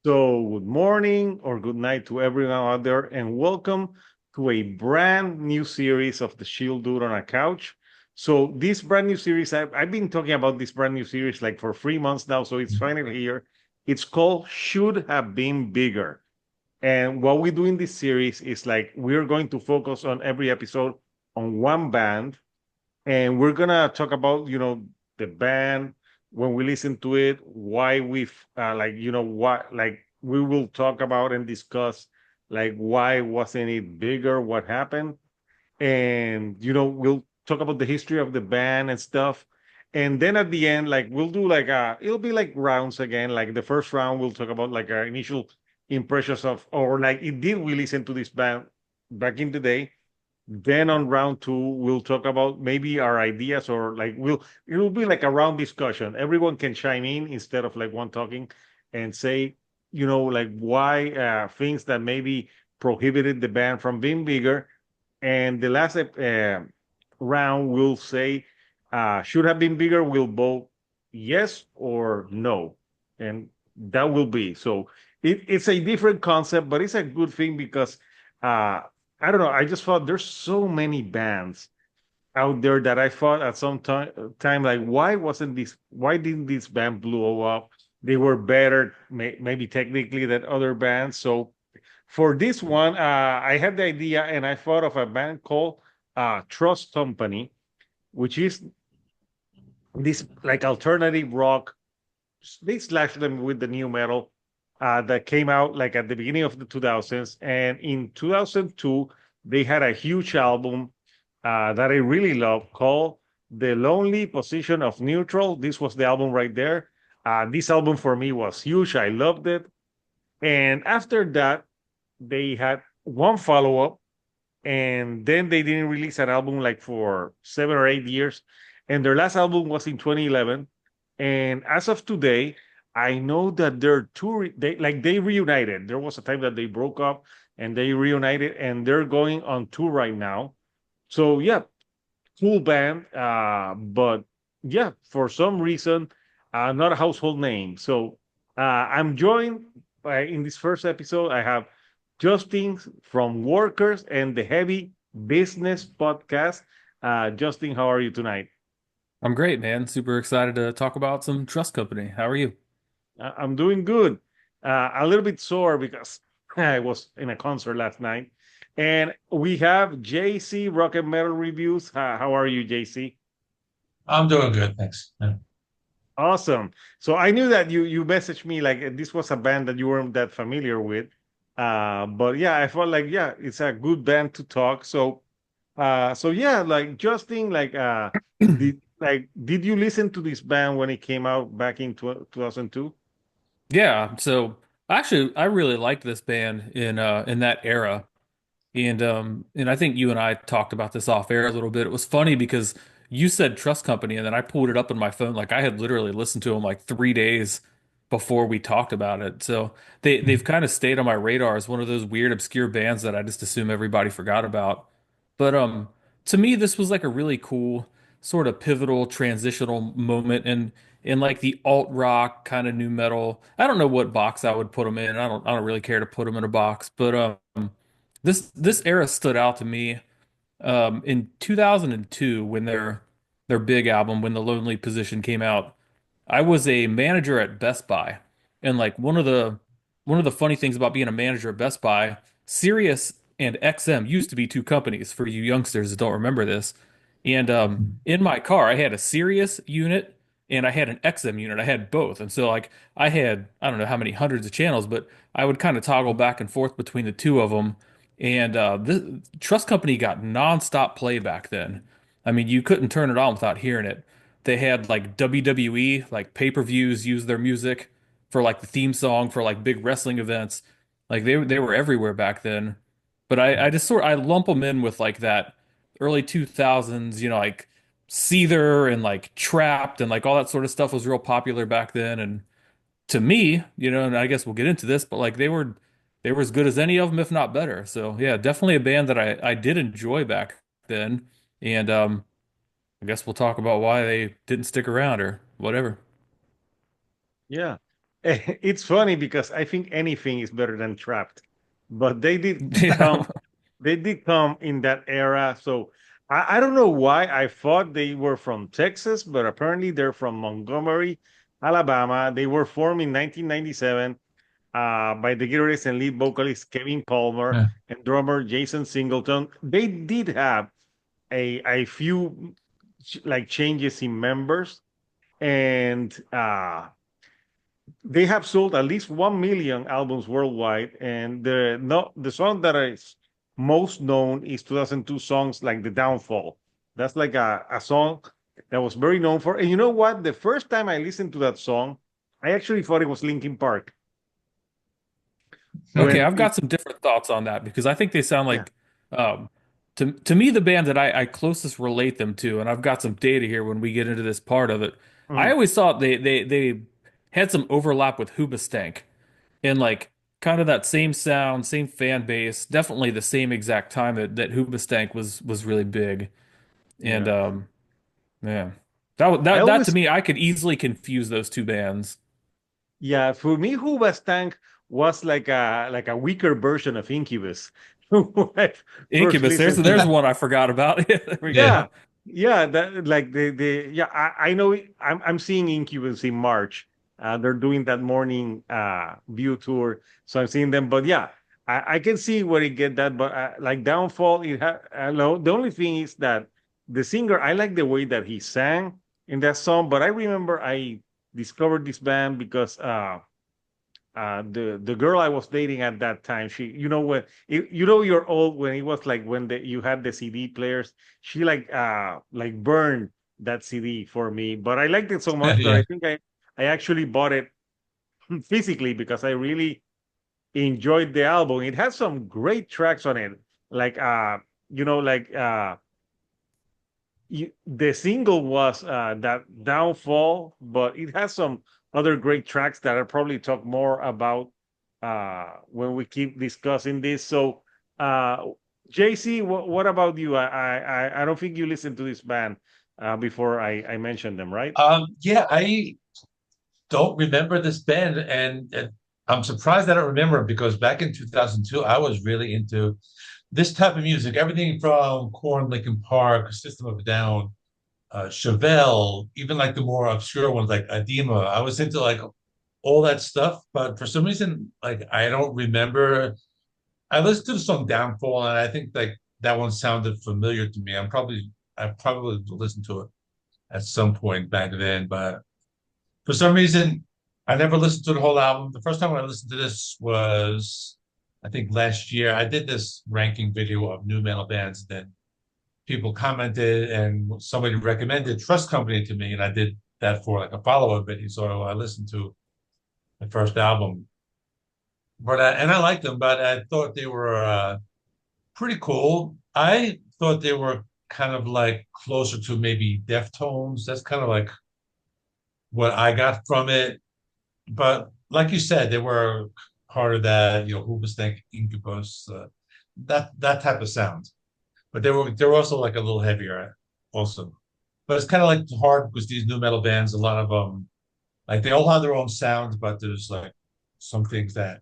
So, good morning or good night to everyone out there, and welcome to a brand new series of the Shield Dude on a Couch. So, this brand new series, I've been talking about this brand new series like for 3 months now, so it's finally here. It's called Should Have Been Bigger. And what we do in this series is like we're going to focus on every episode on one band, and we're gonna talk about the band when we listen to it, why we've what like we will talk about and discuss like why wasn't it bigger, what happened, and we'll talk about the history of the band and stuff. And then at the end, like we'll do like it'll be like rounds again. Like the first round, we'll talk about like our initial impressions of, or like it did we listen to this band back in the day. Then on round two, we'll talk about maybe our ideas, or like it'll be like a round discussion. Everyone can chime in instead of like one talking and say, like why things that maybe prohibited the band from being bigger. And the last round will say, should have been bigger. We'll vote yes or no. And that will be. So it's a different concept, but it's a good thing because I don't know. I just thought there's so many bands out there that I thought at some time like, why didn't this band blow up? They were better, maybe technically, than other bands. So for this one, I had the idea and I thought of a band called Trust Company, which is this like alternative rock. They slashed them with the new metal that came out like at the beginning of the 2000s. And in 2002, they had a huge album that I really love called The Lonely Position of Neutral. This was the album right there. This album for me was huge. I loved it. And after that, they had one follow up, and then they didn't release an album like for 7 or 8 years. And their last album was in 2011. And as of today, I know that they're they reunited. There was a time that they broke up and they reunited, and they're going on tour right now. So yeah, cool band. But yeah, for some reason, not a household name. So I'm joined by in this first episode. I have Justin from Workers and the Heavy Business Podcast. Justin, how are you tonight? I'm great, man. Super excited to talk about some Trust Company. How are you? I'm doing good. A little bit sore because I was in a concert last night. And we have JC Rock and Metal Reviews. How are you, JC? I'm doing good, thanks. Yeah. Awesome. So I knew that you messaged me like this was a band that you weren't that familiar with. But yeah, I felt like yeah, it's a good band to talk. So yeah, like Justin, like did you listen to this band when it came out back in 2002? Yeah, so actually I really liked this band in that era. And I think you and I talked about this off air a little bit. It was funny because you said Trust Company and then I pulled it up on my phone like I had literally listened to them like 3 days before we talked about it. So they've kind of stayed on my radar as one of those weird obscure bands that I just assume everybody forgot about. But to me this was like a really cool sort of pivotal transitional moment in like the alt rock kind of new metal. I don't know what box I would put them in. I don't really care to put them in a box, but this era stood out to me in 2002 when their big album when the Lonely Position came out. I was a manager at Best Buy, and like one of the funny things about being a manager at Best Buy, Sirius and XM used to be two companies for you youngsters that don't remember this. And in my car, I had a Sirius unit and I had an XM unit. I had both, and so like I had I don't know how many hundreds of channels, but I would kind of toggle back and forth between the two of them. And the Trust Company got nonstop play back then. I mean, you couldn't turn it on without hearing it. They had like WWE, like pay-per-views use their music for like the theme song for like big wrestling events. Like they were everywhere back then. But I just I lump them in with like that early 2000s, like Seether and like Trapped and like all that sort of stuff was real popular back then. And to me, and I guess we'll get into this, but like they were as good as any of them, if not better. So yeah, definitely a band that I did enjoy back then. And I guess we'll talk about why they didn't stick around or whatever. Yeah. it's funny because I think anything is better than Trapped, but Yeah. they did come in that era. So I don't know why I thought they were from Texas, but apparently they're from Montgomery, Alabama. They were formed in 1997 by the guitarist and lead vocalist Kevin Palmer Yeah. and drummer Jason Singleton. They did have a few like changes in members, and they have sold at least 1 million albums worldwide. And the song that is most known is 2002 songs like The Downfall. That's like a song that was very known for. And you know what? The first time I listened to that song, I actually thought it was Linkin Park. Okay, When I've it, got some different thoughts on that because I think they sound yeah. like to me the band that I closest relate them to, and I've got some data here when we get into this part of it. I Mm, always thought they had some overlap with Hoobastank and like kind of that same sound, same fan base, definitely the same exact time that Hoobastank was really big. And yeah. yeah. I That to always me I could easily confuse those two bands. Yeah, for me, Hoobastank was like a weaker version of Incubus. When I first Incubus, listened to there's them. one I forgot about. Yeah, there we Yeah. Yeah, go. yeah, that like the yeah, I know I'm seeing Incubus in March. They're doing that morning view tour, so I'm seeing them. But yeah, I can see where you get that. But like Downfall, I know the only thing is that the singer, I like the way that he sang in that song. But I remember I discovered this band because the girl I was dating at that time, she, you know, when you know you're old when it was like when you had the CD players, she like burned that CD for me. But I liked it so much that Yeah. I think I actually bought it physically because I really enjoyed the album. It has some great tracks on it, like you know, like the single was that Downfall, but it has some other great tracks that I'll probably talk more about when we keep discussing this. So, uh, JC, what about you? I don't think you listened to this band before I mentioned them, right? Yeah, I don't remember this band, and I'm surprised I don't remember it because back in 2002, I was really into this type of music, everything from Korn, Linkin Park, System of a Down, Chevelle, even like the more obscure ones like Adema. I was into like all that stuff, but for some reason, like I don't remember. I listened to the song Downfall, and I think like that one sounded familiar to me. I probably listened to it at some point back then, but for some reason, I never listened to the whole album. The first time I listened to this was, I think, last year. I did this ranking video of new metal bands. Then people commented, and somebody recommended Trust Company to me, and I did that for like a follow-up video. So I listened to the first album, but and I liked them, but I thought they were pretty cool. I thought they were kind of like closer to maybe Deftones. That's kind of like what I got from it. But like you said, they were part of that, Hoobastank, Incubus, that type of sound. But they were also like a little heavier, also. But it's kind of like hard because these new metal bands, a lot of them, like they all have their own sound, but there's like some things that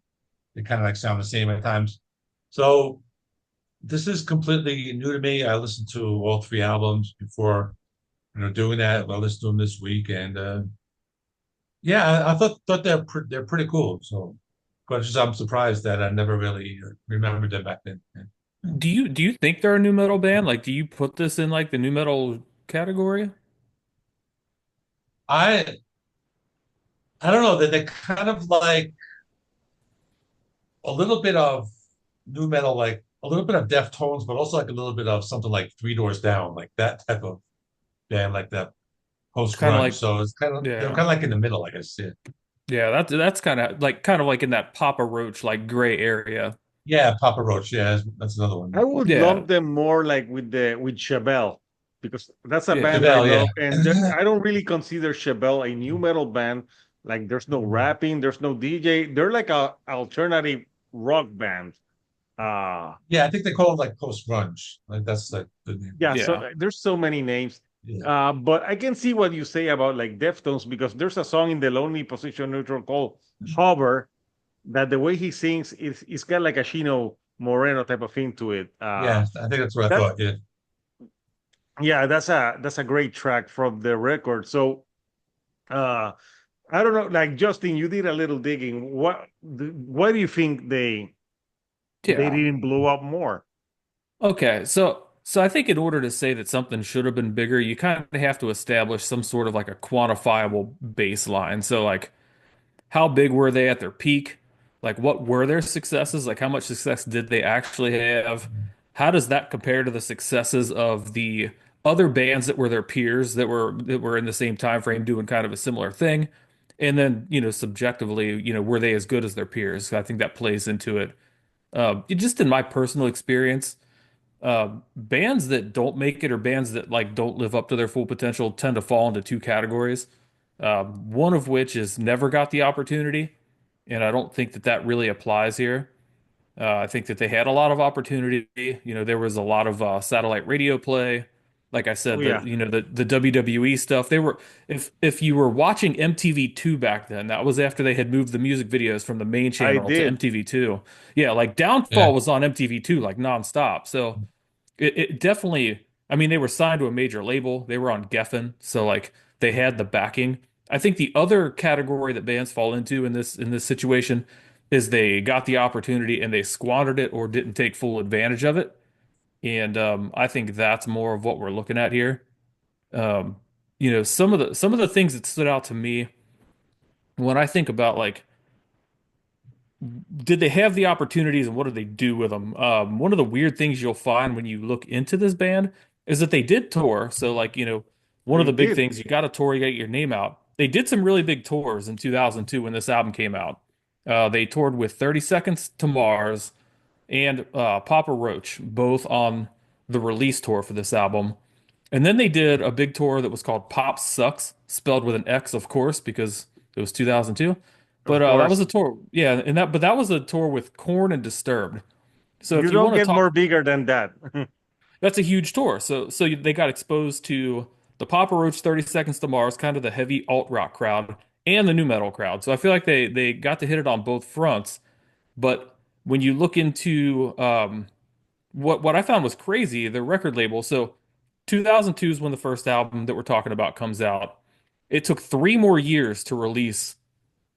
they kind of like sound the same at times. So this is completely new to me. I listened to all three albums before, doing that. I listened to them this week, and yeah, I thought they're pretty cool. So, but just I'm surprised that I never really remembered them back then. Yeah. Do you think they're a new metal band? Like, do you put this in like the new metal category? I I don't know that they kind of like a little bit of new metal, like a little bit of Deftones, but also like a little bit of something like Three Doors Down, like that type of band, like that post Kind of grunge. like, So it's they're yeah, kind of like in the middle, I guess. Yeah, yeah. That's kind of like in that Papa Roach like gray area. yeah, Papa Roach. Yeah, that's another I one. would Yeah, lump them more like with Chevelle because that's a yeah. band I Chevelle, love, and yeah. I don't really consider Chevelle a new metal band. Like, there's no rapping, there's no DJ. They're like a alternative rock band. Uh Yeah, I think they call it like post grunge. Like that's like the name. yeah. So Yeah. there's so many names. Yeah. But I can see what you say about like Deftones because there's a song in the Lonely Position Neutral called Hover that the way he sings is it's got like a Chino Moreno type of thing to it. Yeah, I think that's what I That thought. Yeah. yeah, that's a great track from the record. So uh I don't know, like Justin, you did a little digging. Why do you think they Yeah. didn't blow up more? Okay, so I think in order to say that something should have been bigger, you kind of have to establish some sort of like a quantifiable baseline. So like how big were they at their peak? Like what were their successes? Like how much success did they actually have? How does that compare to the successes of the other bands that were their peers that were in the same time frame doing kind of a similar thing? And then, subjectively, were they as good as their peers? I think that plays into it. Just in my personal experience, bands that don't make it or bands that like don't live up to their full potential tend to fall into two categories. One of which is never got the opportunity, and I don't think that that really applies here. I think that they had a lot of opportunity. There was a lot of satellite radio play. Like I Oh said, yeah, the WWE stuff. They were if you were watching MTV2 back then, that was after they had moved the music videos from the main I channel to did. MTV2. Yeah, like Yeah. Downfall was on MTV2 like nonstop. So it definitely, I mean, they were signed to a major label. They were on Geffen, so like they had the backing. I think the other category that bands fall into in this situation is they got the opportunity and they squandered it or didn't take full advantage of it. And I think that's more of what we're looking at here. Um, some of the things that stood out to me when I think about like did they have the opportunities and what did they do with them? One of the weird things you'll find when you look into this band is that they did tour. So, like, one of They the big did. things, you got to tour, you got to get your name out. They did some really big tours in 2002 when this album came out. They toured with 30 Seconds to Mars and Papa Roach, both on the release tour for this album. And then they did a big tour that was called Pop Sucks, spelled with an X, of course, because it was 2002. But Of that was course. a tour, yeah, but that was a tour with Korn and Disturbed. So You if you don't want to get more talk, bigger than that. that's a huge tour. So they got exposed to the Papa Roach 30 Seconds to Mars, kind of the heavy alt rock crowd, and the new metal crowd. So I feel like they got to hit it on both fronts. But when you look into what I found was crazy, the record label. So 2002 is when the first album that we're talking about comes out. It took 3 more years to release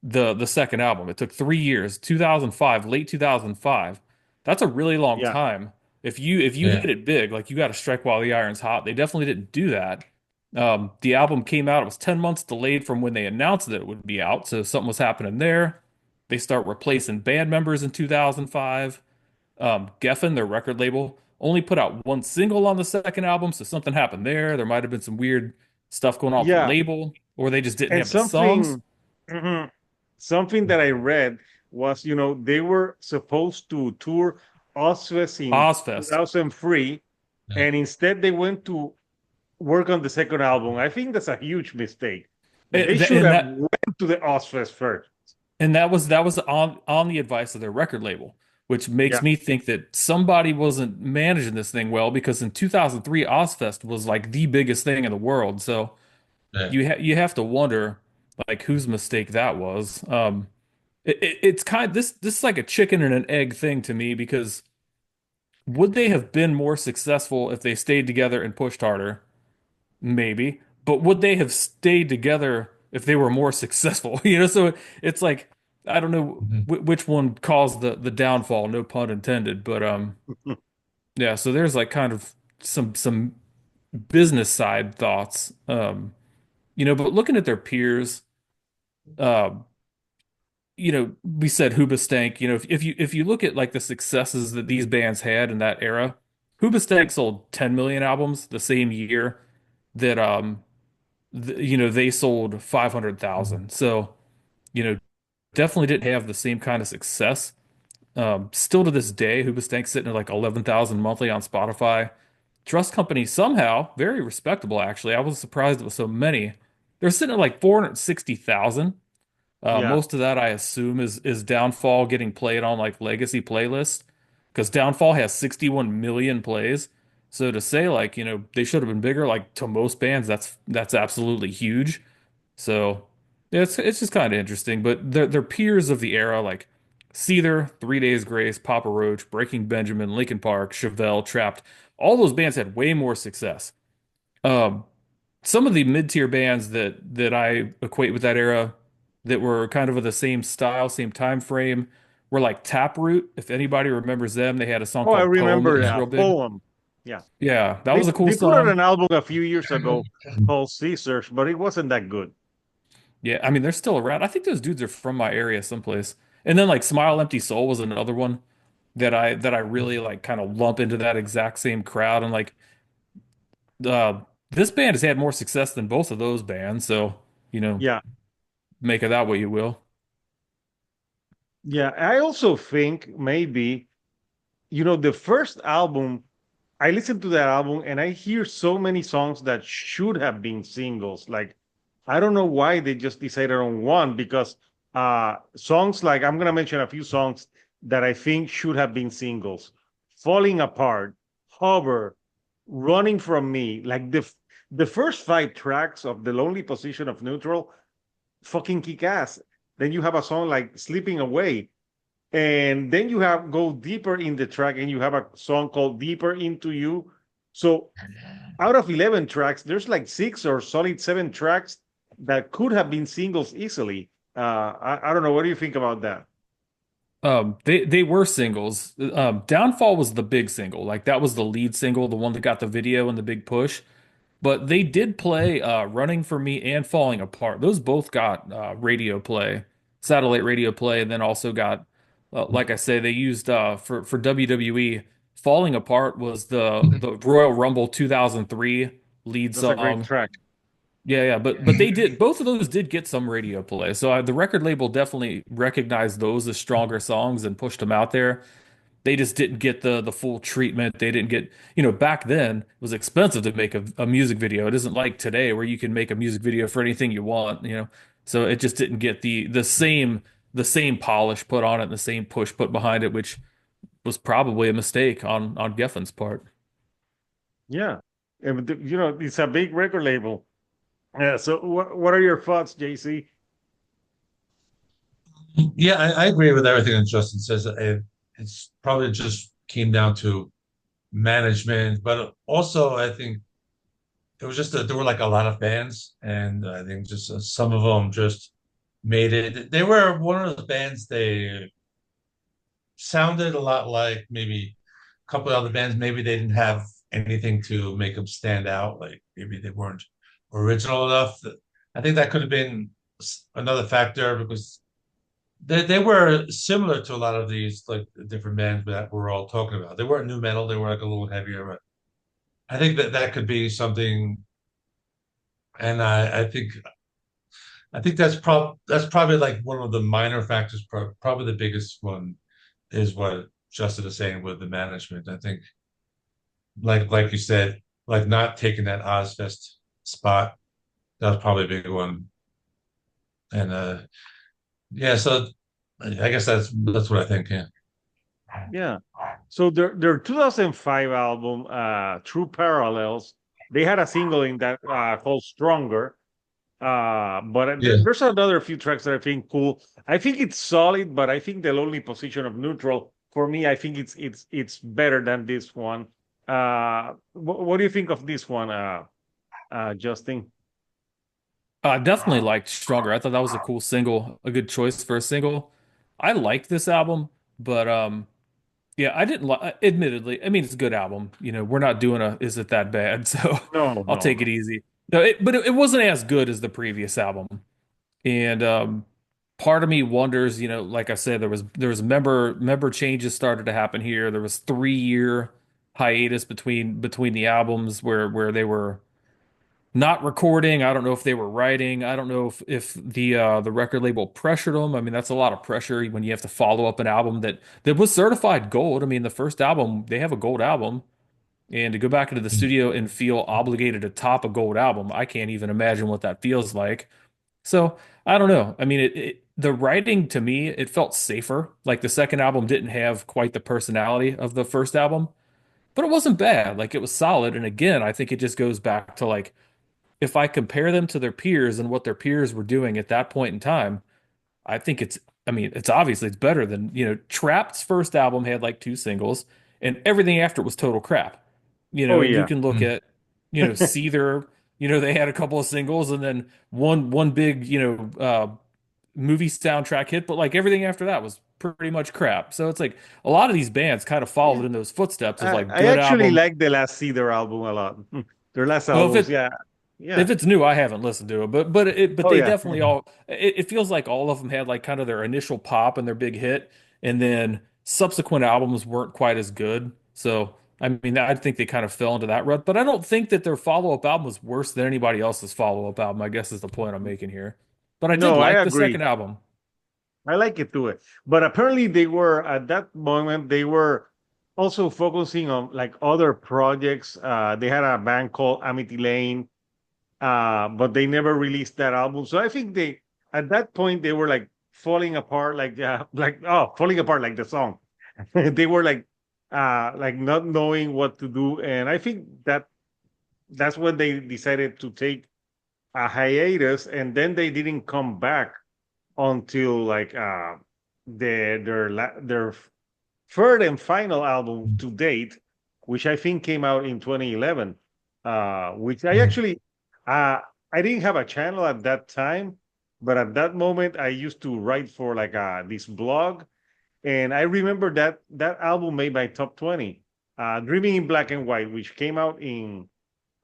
the second album. It took 3 years, 2005, late 2005. That's a really long Yeah. time. If you Yeah. hit it big, like you got to strike while the iron's hot. They definitely didn't do that. The album came out. It was 10 months delayed from when they announced that it would be out. So something was happening there. They start replacing band members in 2005. Geffen, their record label, only put out one single on the second album, so something happened there. There might have been some weird stuff going on with the Yeah. label, or they just didn't And have the songs. mhm, something that I read was, they were supposed to tour Ozfest in Ozfest. 2003, Yeah. and instead they went to work on the second album. I think that's a huge mistake. They And should and have that went to the Ozfest first. and that was on the advice of their record label, which makes Yeah. me think that somebody wasn't managing this thing well because in 2003 Ozfest was like the biggest thing in the world. So Yeah. you have to wonder like whose mistake that was. It's kind this is like a chicken and an egg thing to me because would they have been more successful if they stayed together and pushed harder? Maybe. But would they have stayed together if they were more successful? So it's like I don't know Mhm. which one caused the downfall, no pun intended, but yeah, so there's like kind of some business side thoughts. But looking at their peers, uh, we said Hoobastank, if you look at like the successes that these bands had in that era, Hoobastank sold 10 million albums the same year that they sold Mhm. 500,000. So, you know, definitely didn't have the same kind of success. Still to this day, Hoobastank's sitting at like 11,000 monthly on Spotify. Trust Company somehow, very respectable actually. I was surprised it was so many. They're sitting at like 460,000. Yeah. Most of that I assume is Downfall getting played on like legacy playlists because Downfall has 61 million plays. So to say like, they should have been bigger, like to most bands, that's absolutely huge. So yeah, it's just kind of interesting. But they're peers of the era, like Seether, Three Days Grace, Papa Roach, Breaking Benjamin, Linkin Park, Chevelle, Trapped. All those bands had way more success. Um, some of the mid-tier bands that I equate with that era that were kind of the same style, same time frame were like Taproot. If anybody remembers them, they had a song Oh, I called Poem that remember was that real big. poem. Yeah, Yeah, that they was a cool they put out song. an album a few years ago called Caesars, but it wasn't that good. Yeah, I mean they're still around. I think those dudes are from my area someplace. And then like Smile Empty Soul was another one that I really like kind of lump into that exact same crowd. And like uh this band has had more success than both of those bands, so you know, Yeah, make of that what you will. yeah. I also think maybe the first album. I listened to that album and I hear so many songs that should have been singles. Like, I don't know why they just decided on one because songs like I'm gonna mention a few songs that I think should have been singles. Falling Apart, Hover, Running from Me, like the first five tracks of The Lonely Position of Neutral fucking kick ass. Then you have a song like Sleeping Away, and then you have go deeper in the track and you have a song called Deeper Into You. So out of 11 tracks, there's like six or solid seven tracks that could have been singles easily. I don't know. What do you think about that? They were singles. Downfall was the big single. Like that was the lead single, the one that got the video and the big push. But they did play Running for Me and Falling Apart. Those both got radio play, satellite radio play, and then also got, like I say, they used for WWE. Falling Apart was the Royal Rumble 2003 lead That's a great song. track. Yeah, yeah, but they did both of those did get some radio play. So the record label definitely recognized those as stronger songs and pushed them out there. They just didn't get the full treatment. They didn't get, back then it was expensive to make a music video. It isn't like today where you can make a music video for anything you want. So it just didn't get the same polish put on it and the same push put behind it, which was probably a mistake on Geffen's part. Yeah. And, it's a big record label. Yeah. So what are your thoughts, JC? Yeah, I agree with everything that Justin says. It's probably just came down to management, but also I think it was just that there were like a lot of bands, and I think just some of them just made it. They were one of those bands. They sounded a lot like maybe a couple of other bands. Maybe they didn't have anything to make them stand out. Like maybe they weren't original enough. I think that could have been another factor because they were similar to a lot of these like different bands that we're all talking about. They weren't new metal; they were like a little heavier. But I think that could be something, and I think that's probably like one of the minor factors. Probably the biggest one is what Justin is saying with the management. I think, like you said, like not taking that Ozfest spot, that was probably a big one. And yeah, so I guess that's what I think. Yeah. Yeah. So their 2005 album, True Parallels, they had a single in that called Stronger. But Yeah. there's another few tracks that I think cool. I think it's solid, but I think the lonely position of neutral for me, I think it's better than this one. What do you think of this one, Justin? I definitely liked Stronger. I thought that was a cool single, a good choice for a single. I liked this album, but yeah, I didn't like. Admittedly, I mean it's a good album. We're not doing a "Is it that bad?" So No, I'll no, take no. it easy. No, but it wasn't as good as the previous album, and part of me wonders. Like I said, there was member changes started to happen here. There was 3 year hiatus between the albums where they were not recording. I don't know if they were writing. I don't know if the record label pressured them. I mean, that's a lot of pressure when you have to follow up an album that was certified gold. I mean, the first album, they have a gold album, and to go back into the studio and feel obligated to top a gold album, I can't even imagine what that feels like. So, I don't know. I mean, the writing to me, it felt safer. Like the second album didn't have quite the personality of the first album. but it wasn't bad. Like it was solid. And again, I think it just goes back to like if I compare them to their peers and what their peers were doing at that point in time, I think I mean, it's obviously it's better than, Trapped's first album had like two singles and everything after it was total crap. Oh And you yeah. can look Mm. at, Seether, they had a couple of singles and then one big, movie soundtrack hit, but like everything after that was pretty much crap. So it's like a lot of these bands kind of Yeah. followed in those footsteps of like I good actually album. like the last Cedar album a lot. Their last Well, if albums, it yeah. Yeah. if it's new, I haven't listened to it, but Oh they yeah. definitely all it feels like all of them had like kind of their initial pop and their big hit, and then subsequent albums weren't quite as good. So I mean, I think they kind of fell into that rut, but I don't think that their follow-up album was worse than anybody else's follow-up album, I guess is the point I'm making here. But I did No, I like the agree. second album. I like it too. But apparently they were at that moment they were also focusing on like other projects. They had a band called Amity Lane, but they never released that album. So I think they at that point they were like falling apart, like oh, falling apart like the song. They were like not knowing what to do, and I think that's when they decided to take a hiatus, and then they didn't come back until like their third and final album to date, which I think came out in 2011. Which I Mm. actually I didn't have a channel at that time, but at that moment I used to write for like this blog, and I remember that album made my top 20, Dreaming in Black and White, which came out in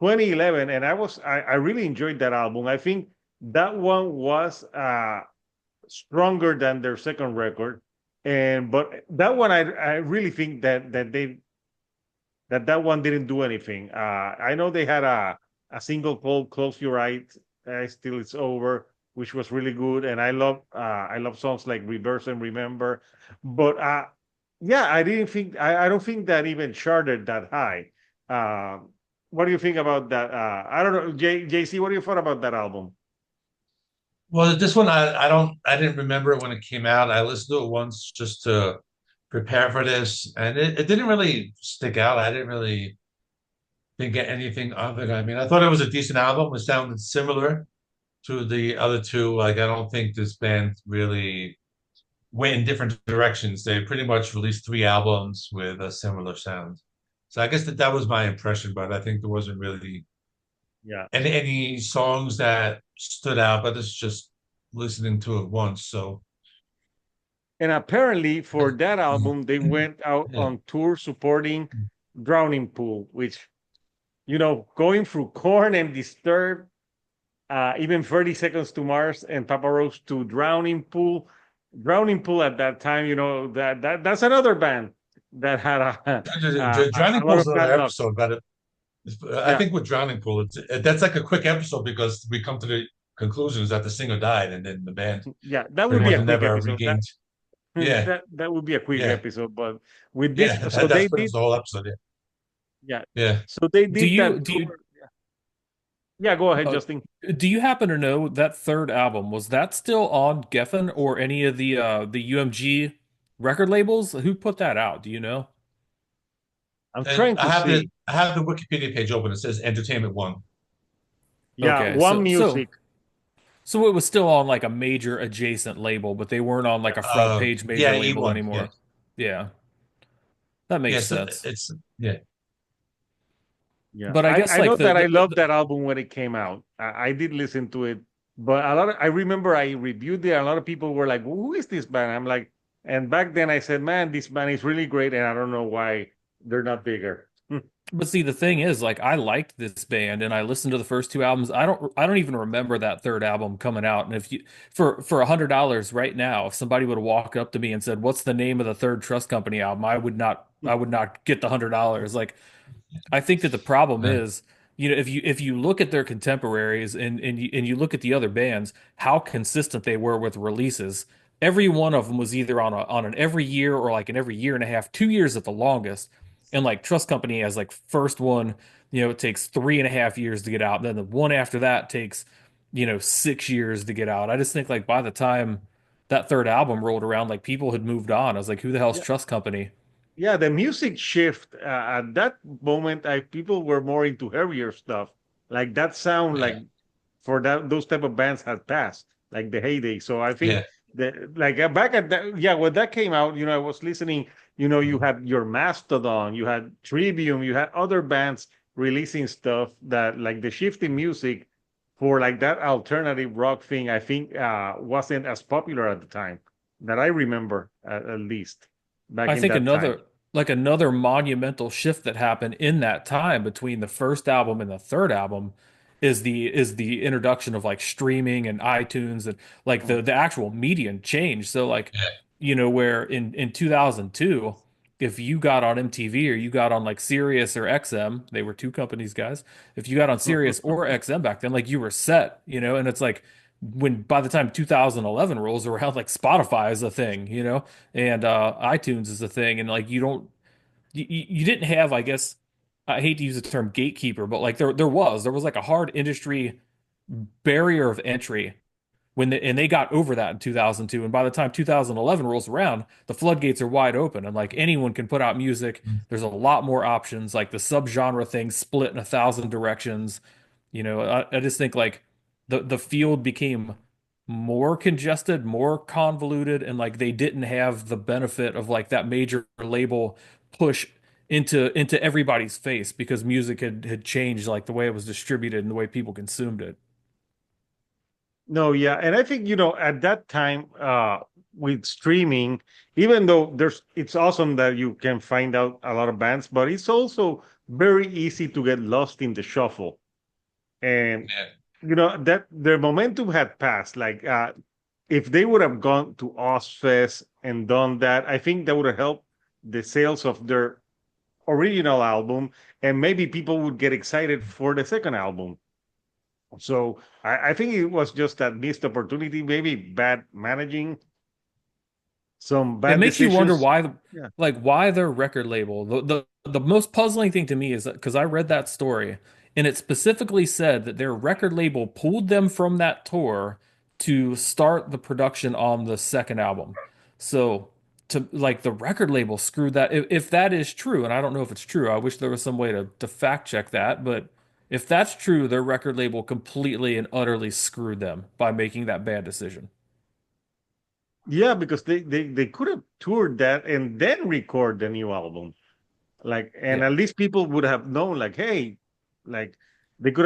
2011, and I really enjoyed that album. I think that one was stronger than their second record, and but that one I really think that one didn't do anything. I know they had a single called "Close Your Eyes, Still It's Over," which was really good, and I love songs like "Reverse" and "Remember," but yeah, I don't think that even charted that high. What do you think about that? I don't know, JC. What do you thought about that album? Well, this one I didn't remember it when it came out. I listened to it once just to prepare for this, and it didn't really stick out. I didn't really think anything of it. I mean, I thought it was a decent album. It sounded similar to the other two. Like, I don't think this band really went in different directions. They pretty much released three albums with a similar sound. So I guess that was my impression, but I think there wasn't really Yeah. any songs that stood out. But it's just listening to it once. So And apparently, for that album, they went out yeah. on tour supporting Drowning Pool, which, going through Corn and Disturbed, even 30 Seconds to Mars and Papa Roach to Drowning Pool. Drowning Pool at that time, that's another band that had a Drowning lot Pool's of bad another luck. episode, but I Yeah, think with Drowning Pool, that's like a quick episode because we come to the conclusions that the singer died and then the band yeah, that would pretty be much a quick never episode. That regained. Yeah, that would be a quick yeah, episode. But with this, yeah. so That's they pretty did, much the whole episode. Yeah, yeah, yeah. so they Do did you that do you tour. Yeah, go ahead, uh, Justin. do you happen to know that third album was that still on Geffen or any of the UMG record labels? Who put that out? Do you know? I'm And trying to see. I have the Wikipedia page open. It says Entertainment One. Yeah, Okay, One Music. so it was still on like a major adjacent label, but they weren't on like a front page Yeah, major label E1. Yeah, anymore. Yeah, that makes yeah. So sense. it's yeah. Yeah, But I guess I know like that I loved that album when it came out. I did listen to it, but I remember I reviewed it. And a lot of people were like, "Who is this band?" I'm like, and back then I said, "Man, this band is really great," and I don't know why they're not bigger. But see, the thing is, like, I liked this band and I listened to the first two albums. I don't even remember that third album coming out. And if you, for $100 right now, if somebody would have walked up to me and said, "What's the name of the third Trust Company album?" I would not get the $100. Like, I think that the problem Yeah. is, if you look at their contemporaries and you look at the other bands, how consistent they were with releases. Every one of them was either on an every year or like an every year and a half, 2 years at the longest. And like Trust Company has like first one, it takes 3.5 years to get out. Then the one after that takes, 6 years to get out. I just think like by the time that third album rolled around, like people had moved on. I was like, who the hell's Yeah, Trust Company? yeah, the music shift at that moment, people were more into heavier stuff. Like that sound, like Yeah, for that those type of bands had passed, like the heyday. So I think yeah. that like back at that, yeah, when that came out, I was listening. You had your Mastodon, you had Trivium, you had other bands releasing stuff that like the shift in music for like that alternative rock thing. I think wasn't as popular at the time that I remember, at least back I in think that time. another monumental shift that happened in that time between the first album and the third album is the introduction of like streaming and iTunes and like the actual medium change. So like, Yeah. where in 2002, if you got on MTV or you got on like Sirius or XM, they were two companies, guys. If you got on Sirius or XM back then, like you were set, and it's like when by the time 2011 rolls around, like Spotify is a thing, and iTunes is a thing, and like you didn't have, I guess, I hate to use the term gatekeeper, but like there was like a hard industry barrier of entry and they got over that in 2002, and by the time 2011 rolls around, the floodgates are wide open and like anyone can put out music. There's a lot more options, like the subgenre thing split in a thousand directions. I just think like the field became more congested, more convoluted, and like they didn't have the benefit of like that major label push into everybody's face because music had changed, like the way it was distributed and the way people consumed it. No, yeah, and I think at that time, with streaming, even though it's awesome that you can find out a lot of bands, but it's also very easy to get lost in the shuffle. And Yeah. that their momentum had passed. Like if they would have gone to Ozfest and done that, I think that would have helped the sales of their original album, and maybe people would get excited for the second album. So I think it was just that missed opportunity, maybe bad managing, some It bad makes you wonder decisions. why, Yeah. like, why their record label. The most puzzling thing to me is that because I read that story and it specifically said that their record label pulled them from that tour to start the production on the second album. So to like the record label screwed that. If that is true, and I don't know if it's true, I wish there was some way to fact check that. But if that's true, their record label completely and utterly screwed them by making that bad decision. Yeah, because they could have toured that and then record the new album. Like, and Yeah. at least people would have known, like, hey, like they could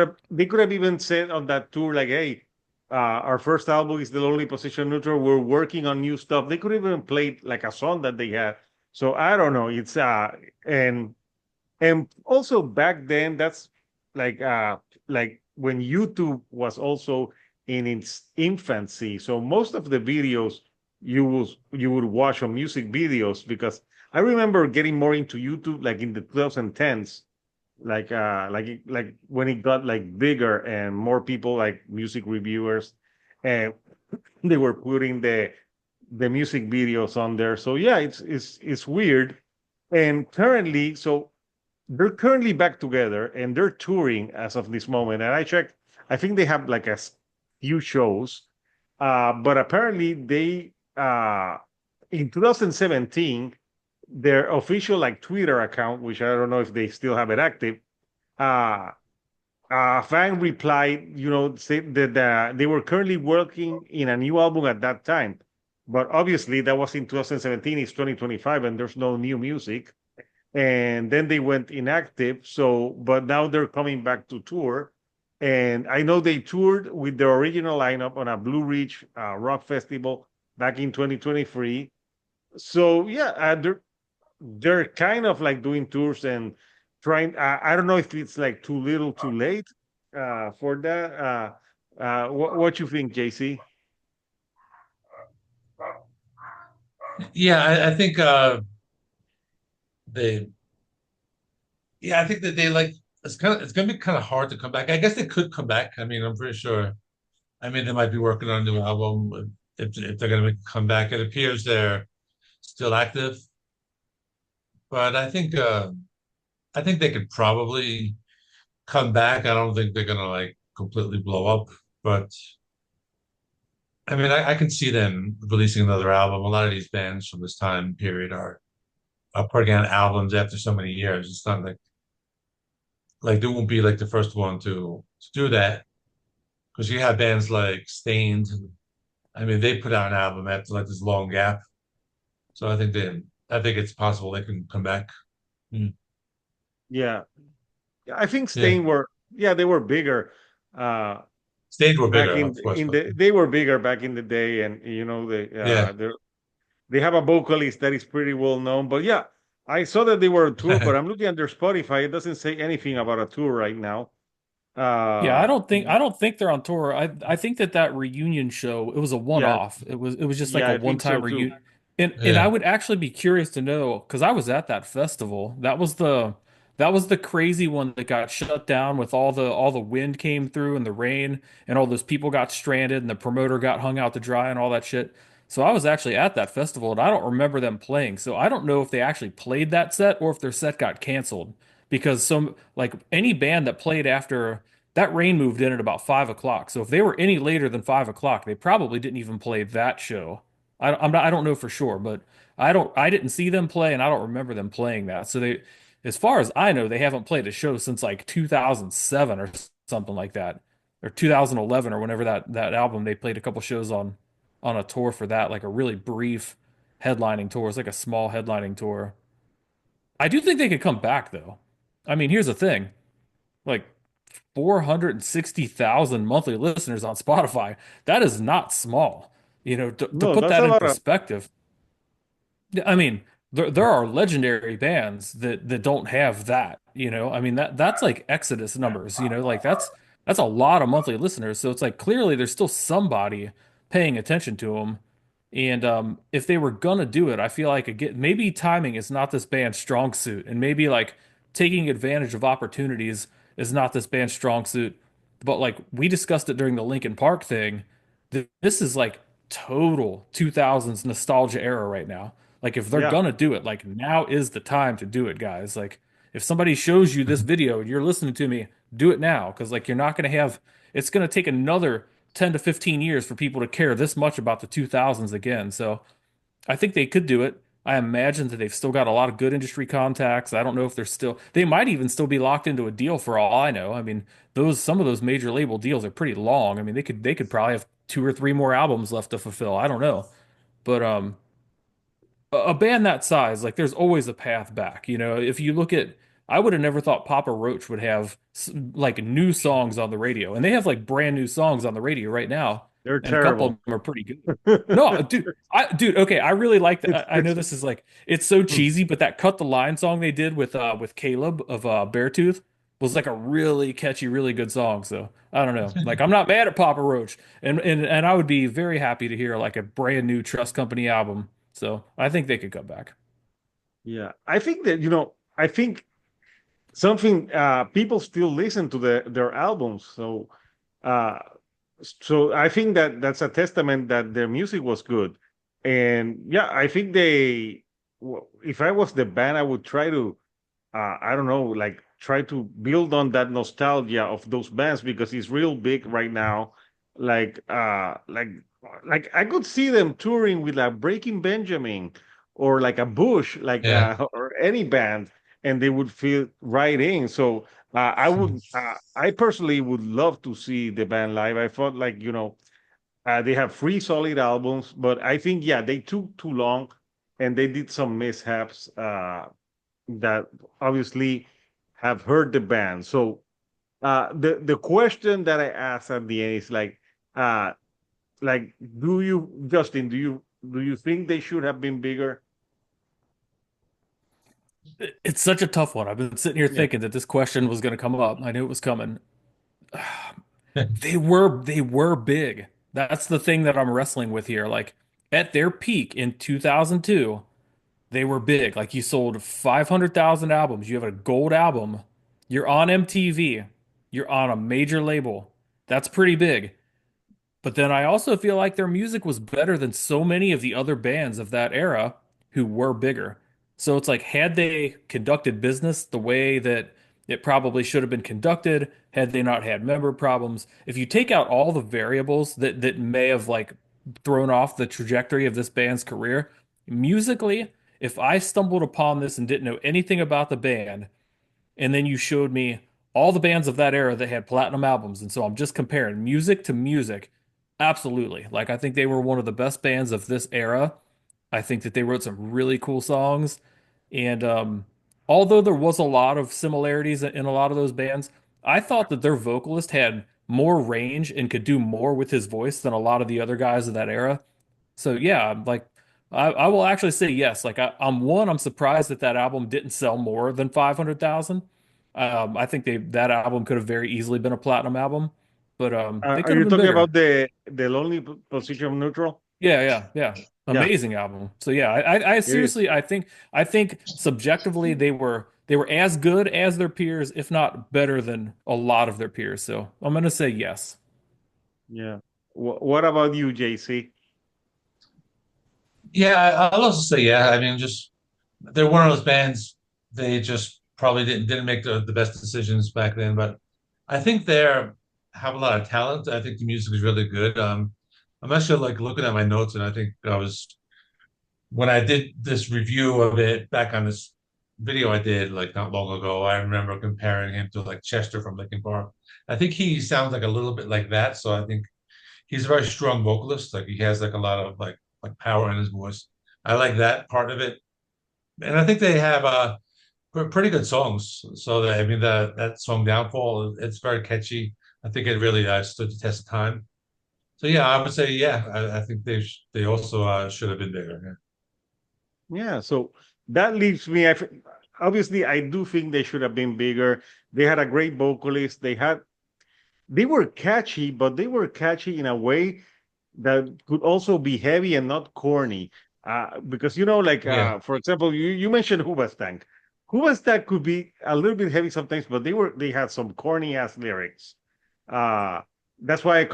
have even said on that tour, like, hey, our first album is the Lonely Position Neutral. We're working on new stuff. They could even play like a song that they had. So I don't know. It's and also back then, that's like when YouTube was also in its infancy. So most of the videos you would watch on music videos, because I remember getting more into YouTube like in the 2010s, like when it got like bigger and more people like music reviewers, and they were putting the music videos on there. So yeah, it's weird. And they're currently back together and they're touring as of this moment. And I checked, I think they have like few shows. But apparently they in 2017, their official like Twitter account, which I don't know if they still have it active, uh a fan replied, say that they were currently working in a new album at that time. But obviously that was in 2017, it's 2025, and there's no new music. And then they went inactive. So, but now they're coming back to tour. And I know they toured with their original lineup on a Blue Ridge Rock Festival back in 2023. So yeah, they're kind of like doing tours and trying. I don't know if it's like too little, too late for that. What you think, JC? Yeah, I think they yeah, I think that they like it's gonna be kind of hard to come back. I guess they could come back. I mean, I'm pretty sure. I mean, they might be working on a new album if they're gonna make a comeback. It appears they're still active, but I think they could probably come back. I don't think they're gonna like completely blow up, but I mean, I can see them releasing another album. A lot of these bands from this time period are putting out albums after so many years. It's not like they won't be like the first one to do that because you have bands like Stained. I mean, they put out an album after like this long gap. So I think it's possible they can come back. Mm. Yeah. Yeah, I think Yeah, Stain were, yeah, they were bigger uh Stained were back bigger, of course, in but the they were bigger back in the day, and yeah. they have a vocalist that is pretty well known. But yeah, I saw that they were on tour, but I'm looking at their Spotify. It doesn't say anything about a tour right now. Yeah, Uh I don't think they're on tour. I think that that reunion show, it was a yeah, one-off. It was just like yeah, a I think so one-time too. reunion. And I Yeah. would actually be curious to know because I was at that festival. That was the crazy one that got shut down with all the wind came through and the rain and all those people got stranded and the promoter got hung out to dry and all that shit. So I was actually at that festival and I don't remember them playing. So I don't know if they actually played that set or if their set got canceled because some like any band that played after that rain moved in at about 5 o'clock. So if they were any later than 5 o'clock, they probably didn't even play that show. I don't know for sure, but I didn't see them play and I don't remember them playing that. So they, as far as I know, they haven't played a show since like 2007 or something like that, or 2011 or whenever that album they played a couple shows on a tour for that, like a really brief headlining tour. It's like a small headlining tour. I do think they could come back though. I mean, here's the thing. Like 460,000 monthly listeners on Spotify. That is not small. You know, to No, put that's that a in lot of, perspective, I mean, there are legendary bands that don't have that, you know. I mean that's like Exodus numbers, you know, like that's a lot of monthly listeners. So it's like clearly there's still somebody paying attention to them. And if they were gonna do it, I feel like again maybe timing is not this band's strong suit, and maybe like taking advantage of opportunities is not this band's strong suit. But like we discussed it during the Linkin Park thing, this is like total 2000s nostalgia era right now. Like if they're yeah, gonna do it, like now is the time to do it, guys. Like if somebody shows you this video and you're listening to me, do it now because like you're not gonna have. It's gonna take another 10 to 15 years for people to care this much about the 2000s again. So I think they could do it. I imagine that they've still got a lot of good industry contacts. I don't know if they're still, they might even still be locked into a deal for all I know. I mean, those some of those major label deals are pretty long. I mean, they could probably have two or three more albums left to fulfill. I don't know. But a band that size, like there's always a path back. You know, if you look at, I would have never thought Papa Roach would have like new songs on the radio, and they have like brand new songs on the radio right now, they're and a couple of terrible. them are pretty good. No, dude, okay, I really like that. I know It's this is like it's so cheesy, but that Cut the Line song they did with Caleb of Beartooth was like a really catchy, really good song. So I don't know, like I'm not mad at Papa Roach, and I would be very happy to hear like a brand new Trust Company album. So I think they could come back. yeah. I think that, I think something people still listen to their albums. Uh so I think that that's a testament that their music was good. And yeah, I think if I was the band, I would try to I don't know, like try to build on that nostalgia of those bands because it's real big right now. Like like I could see them touring with like Breaking Benjamin or like a Bush, like Yeah. or any band, and they would fit right in. So I personally would love to see the band live. I thought like they have three solid albums, but I think yeah they took too long, and they did some mishaps. That obviously have hurt the band. So the question that I asked at the end is uh do you Justin, do you think they should have been bigger? It's such a tough one. I've been sitting here Yeah, thinking that this question was going to come up. I knew it was coming. They were big. That's the thing that I'm wrestling with here. Like at their peak in 2002, they were big. Like you sold 500,000 albums. You have a gold album. You're on MTV. You're on a major label. That's pretty big. But then I also feel like their music was better than so many of the other bands of that era who were bigger. So it's like, had they conducted business the way that it probably should have been conducted, had they not had member problems, if you take out all the variables that may have like thrown off the trajectory of this band's career, musically, if I stumbled upon this and didn't know anything about the band, and then you showed me all the bands of that era that had platinum albums, and so I'm just comparing music to music. Absolutely. Like I think they were one of the best bands of this era. I think that they wrote some really cool songs. And although there was a lot of similarities in a lot of those bands, I thought that their vocalist had more range and could do more with his voice than a lot of the other guys of that era. So yeah, like I will actually say yes. Like I'm surprised that that album didn't sell more than 500,000. I think that album could have very easily been a platinum album, but they Are could have you been talking bigger. about the lonely position of neutral? Yeah. Yeah, Amazing album. So yeah, I it is. seriously I think subjectively they were as good as their peers, if not better than a lot of their peers. So I'm gonna say yes. Yeah. What about you, JC? Yeah, I'll also say yeah. I mean, just they're one of those bands. They just probably didn't make the best decisions back then, but I think they're have a lot of talent. I think the music is really good. I'm actually like looking at my notes, and I think I was when I did this review of it back on this video I did like not long ago. I remember comparing him to like Chester from Linkin Park. I think he sounds like a little bit like that. So I think he's a very strong vocalist. Like he has like a lot of like power in his voice. I like that part of it, and I think they have pretty good songs. So that, I mean that song Downfall, it's very catchy. I think it really stood the test of time. So yeah, I would say yeah. I think they also should have been bigger. Yeah, so that leaves me. Obviously, I do think they should have been bigger. They had a great vocalist. They were catchy, but they were catchy in a way that could also be heavy and not corny. Because like Yeah, for example, you mentioned Hoobastank. Hoobastank could be a little bit heavy sometimes, but they had some corny ass lyrics. Uh, that's why I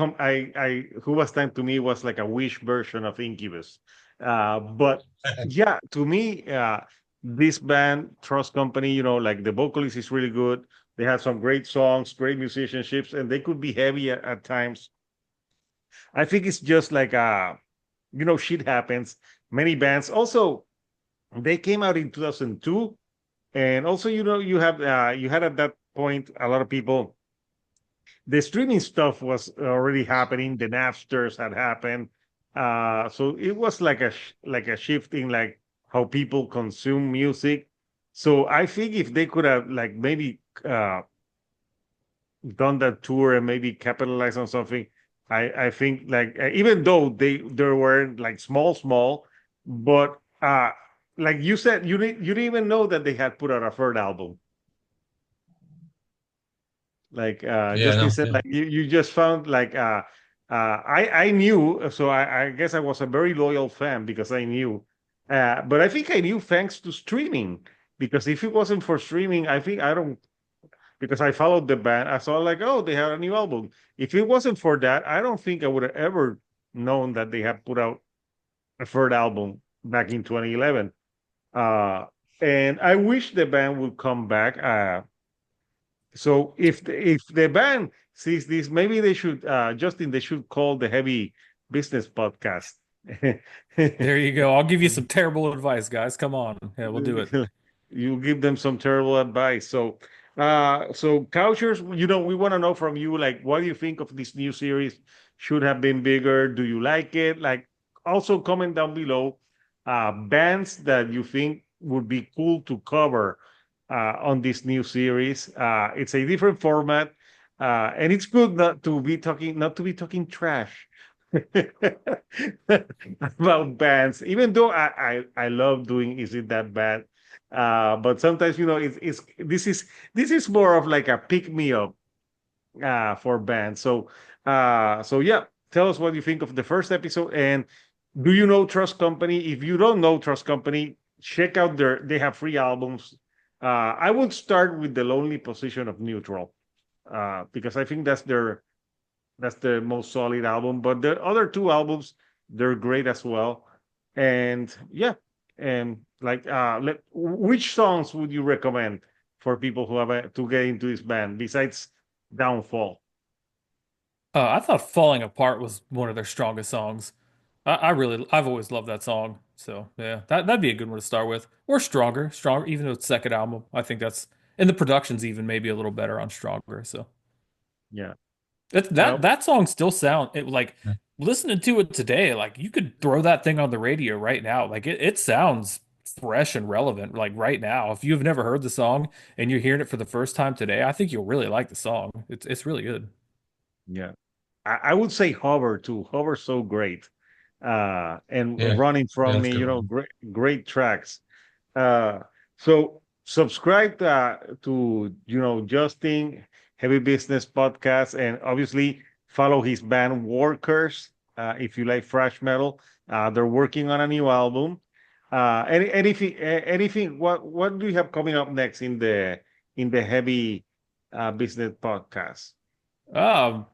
Hoobastank to me was like a Wish version of Incubus. But yeah. yeah, to me, this band Trust Company, like the vocalist is really good. They have some great songs, great musicianships, and they could be heavy at times. I think it's just like shit happens. Many bands also they came out in 2002, and also you had at that point a lot of people. The streaming stuff was already happening. The Napsters had happened, so it was like like a shift in like how people consume music. So I think if they could have like maybe done that tour and maybe capitalize on something. I think like even though they were like small, but like you said, you didn't even know that they had put out a third album. Like Yeah, Justin no, said, yeah. like you just found like I knew, so I guess I was a very loyal fan because I knew, but I think I knew thanks to streaming because if it wasn't for streaming, I think I don't because I followed the band. I saw like, oh, they have a new album. If it wasn't for that, I don't think I would have ever known that they had put out a third album back in 2011. Uh, and I wish the band would come back. So if the band sees this, maybe they should, Justin, they should call the Heavy Business Podcast. There you go. I'll give you some terrible advice, guys. Come on. Yeah, we'll do it. You give them some terrible advice. So Couchers, we want to know from you, like, what do you think of this new series? Should have been bigger. Do you like it? Like, also comment down below, bands that you think would be cool to cover on this new series. It's a different format, and it's good not to be talking trash about bands, even though I love doing Is It That Bad? But sometimes, it's this is more of like a pick me up for bands. So yeah, tell us what you think of the first episode. And do you know Trust Company? If you don't know Trust Company, check out they have free albums. I would start with The Lonely Position of Neutral, because I think that's the most solid album. But the other two albums, they're great as well. And yeah, and like which songs would you recommend for people who to get into this band besides Downfall? I thought Falling Apart was one of their strongest songs. I've always loved that song. So yeah, that'd be a good one to start with. Or Stronger, even though it's second album. I think that's and the production's even maybe a little better on Stronger. So Yeah. that song still like listening to it today, like you could throw that thing on the radio right now. Like it sounds fresh and relevant, like right now. If you've never heard the song and you're hearing it for the first time today, I think you'll really like the song. It's really good. Yeah. I would say Hover too. Hover's so great. And Yeah, Running yeah, From that's a Me, good one. great tracks. So subscribe to Justin Heavy Business Podcast, and obviously follow his band Workers if you like thrash metal. They're working on a new album. Anything, what do you have coming up next in the Heavy Business Podcast?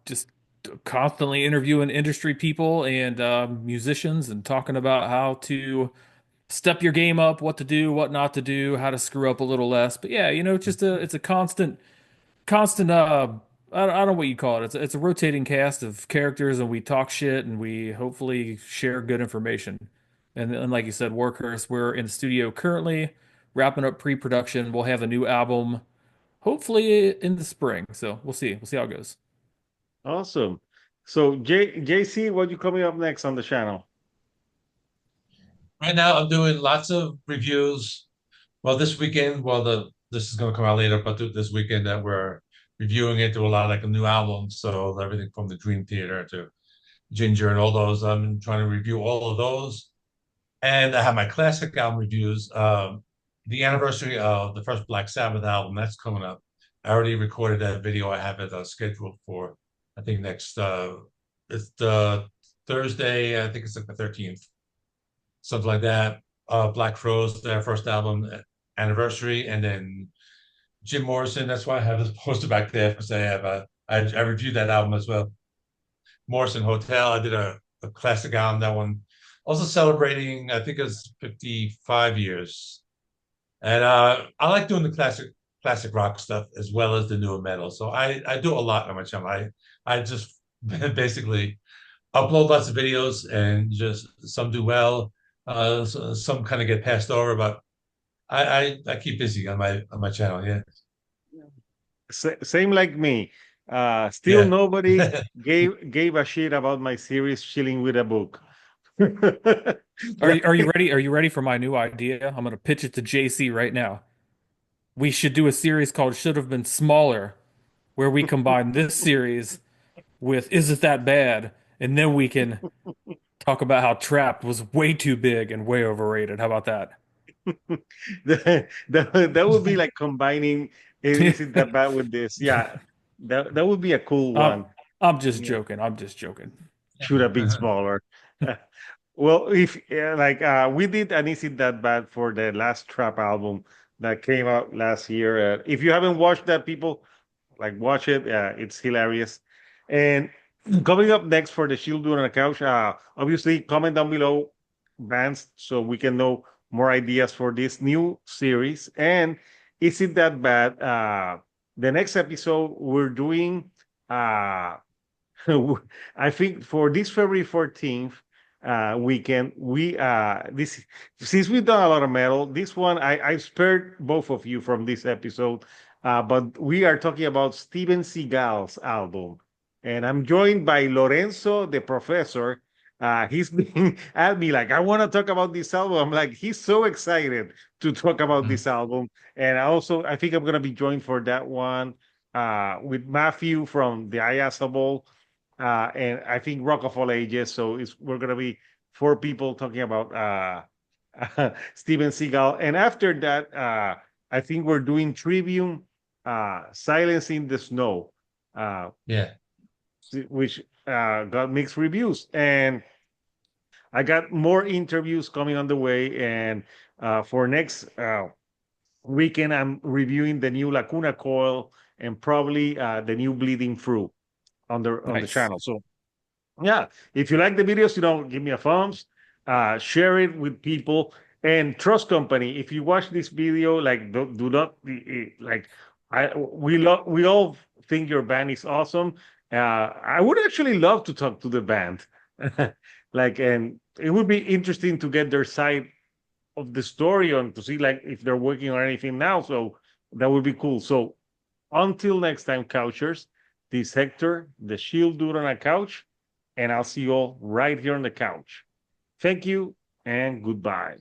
Just constantly interviewing industry people and musicians and talking about how to step your game up, what to do, what not to do, how to screw up a little less. But yeah, it's a constant I don't know what you call it. It's a rotating cast of characters and we talk shit and we hopefully share good information. And like you said, Workhorse, we're in the studio currently wrapping up pre-production. We'll have a new album hopefully in the spring. So we'll see. We'll see how it goes. Awesome. So JC, what you coming up next on the channel? Right now, I'm doing lots of reviews. Well, this weekend, this is going to come out later, but this weekend that we're reviewing it, do a lot of like a new album. So everything from the Dream Theater to Ginger and all those. I'm trying to review all of those. And I have my classic album reviews. The anniversary of the first Black Sabbath album, that's coming up. I already recorded that video. I have it scheduled for, I think it's the Thursday, I think it's like the 13th, something like that. Black Crowes, their first album anniversary, and then Jim Morrison. That's why I have this poster back there because I reviewed that album as well. Morrison Hotel. I did a classic album. That one also celebrating. I think it's 55 years, and I like doing the classic rock stuff as well as the newer metal. So I do a lot on my channel. I just basically upload lots of videos and just some do well, some kind of get passed over, but I keep busy on my channel. Yeah, Same like me. Still yeah. nobody gave a shit about my series Chilling with a Book. Are you ready? Are you ready for my new idea? I'm gonna pitch it to JC right now. We should do a series called Should Have Been Smaller, where we combine this series with Is It That Bad? And then we can talk about how Trapped was way too big and way overrated. How about that? That would be like combining Is It That Bad with this. Yeah, that would be a cool I'm one. I'm just Yeah, joking. I'm just joking. should have been smaller. Well, if we did an Is It That Bad for the last Trap album that came out last year. If you haven't watched that, people watch it. It's hilarious. And coming up next for the Shield Dude on the Couch, obviously comment down below bands so we can know more ideas for this new series. And Is It That Bad? The next episode we're doing I think for this February 14th weekend, this since we've done a lot of metal, this one I spared both of you from this episode, but we are talking about Steven Seagal's album, and I'm joined by Lorenzo, the professor. He's been at me like, I want to talk about this album. I'm like, he's so excited to talk about this album, and I think I'm gonna be joined for that one with Matthew from the IASable, and I think Rock of All Ages. So we're gonna be four people talking about Steven Seagal, and after that, I think we're doing Trivium, Silence in the Snow, uh, Yeah. which got mixed reviews, and I got more interviews coming on the way, and for next weekend, I'm reviewing the new Lacuna Coil and probably the new Bleeding Through on the Nice. channel. So yeah, if you like the videos, give me a thumbs, share it with people, and Trust Company. If you watch this video, do not like we all think your band is awesome. I would actually love to talk to the band. Like, and it would be interesting to get their side of the story on to see like if they're working on anything now. So that would be cool. So until next time, couchers, this is Hector, the Shield Dude on a Couch, and I'll see you all right here on the couch. Thank you and goodbye.